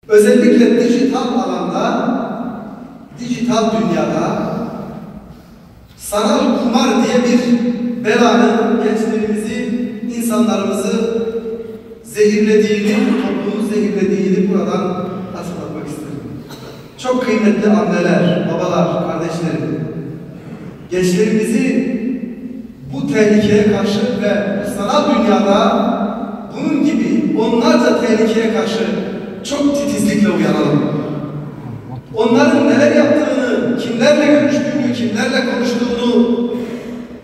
Özellikle dijital alanda, dijital dünyada sanal kumar diye bir belanın gençlerimizi, insanlarımızı zehirlediğini, toplumu zehirlediğini buradan hatırlatmak isterim. Çok kıymetli anneler, babalar, kardeşlerim, gençlerimizi bu tehlikeye karşı ve sanal dünyada bunun gibi onlarca tehlikeye karşı çok titizlikle uyanalım. Onların neler yaptığını, kimlerle görüştüğünü, kimlerle konuştuğunu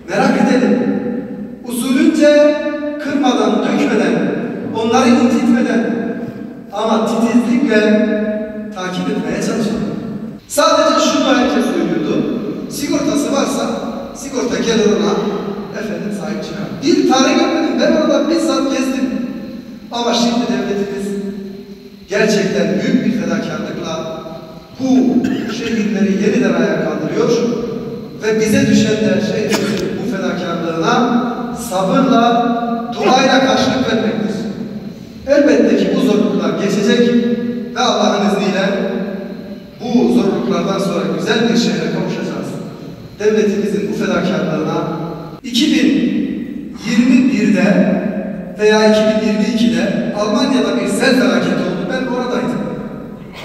merak edelim. Usulünce kırmadan, dökmeden, onları incitmeden ama titizlikle takip etmeye çalışalım. Sadece şunu herkes söylüyordu. Sigortası varsa sigorta gelir ona sahip çıkar. Bir tarih görmedim. Ben orada bizzat gezdim. Ama şimdi devletimiz gerçekten büyük bir fedakarlıkla bu şehirleri yeniden ayağa kaldırıyor ve bize düşen de şehirlerin bu fedakarlığına sabırla, duayla karşılık vermektir. Elbette ki bu zorluklar geçecek ve Allah'ın izniyle bu zorluklardan sonra güzel bir şehre kavuşacağız. Devletimizin bu fedakarlığına 2021'de veya 2022'de Almanya'da bir sel felaketi oldu. Ben oradaydım.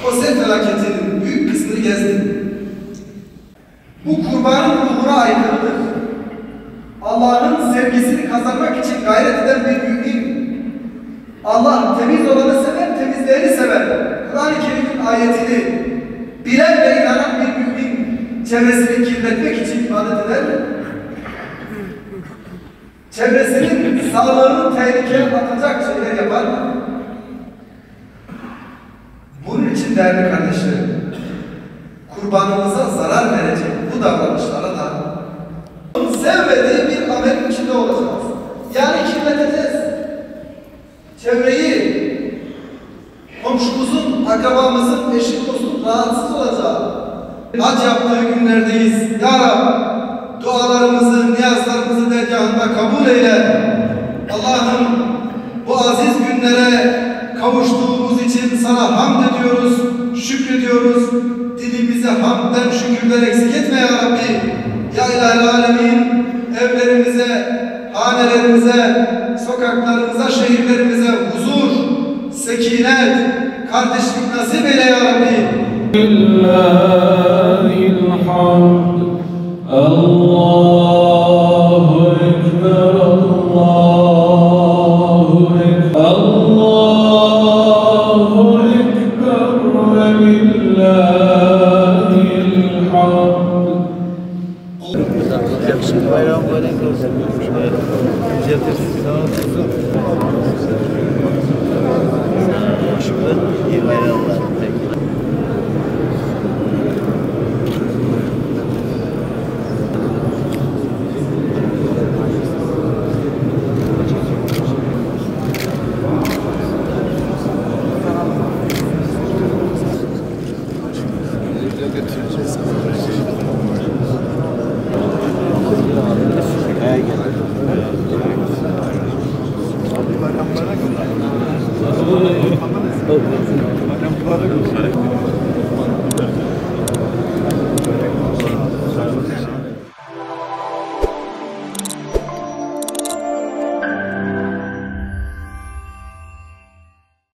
O sel felaketinin büyük kısmını gezdim. Bu kurbanın ruhuna aykırıdır. Allah'ın sevgisini kazanmak için gayret eden bir mümin. Allah temiz olanı sever, temizleyeni sever. Kur'an-ı Kerim'in ayetini bilen ve inanan bir mümin çevresini kirletmek için ibadet eder. Çevresinin sağlığını tehlikeye atacak şeyler yapar. Bunun için değerli kardeşlerim, kurbanımıza zarar verecek bu davranışlara da sevmediği bir amelin içinde olacağız. Yani kirleteceğiz. Çevreyi, komşumuzun, akrabamızın, eşi, dostun rahatsız olacağı hac yaptığı günlerdeyiz. Ya Rab, dualarımızı, niyazlarımızı dergahında kabul eyle. Allah'ım, bu aziz günlere kavuştuğumuz için sana hamd ediyoruz, şükrediyoruz. Dilimizi hamdden şükürler eksik etme ya Rabbi. Ya İlahi Alemin, evlerimize, hanelerimize, sokaklarımıza, şehirlerimize huzur, sekinet, kardeşlik nasip eyle ya Rabbi. Lillahilhamd. Allahu Ekber, Allahu Ekber, Allahu Ekber ve lillahilhamd. Bayram mübarek olsun. İyi bayramlar. Bayram mübarek olsun.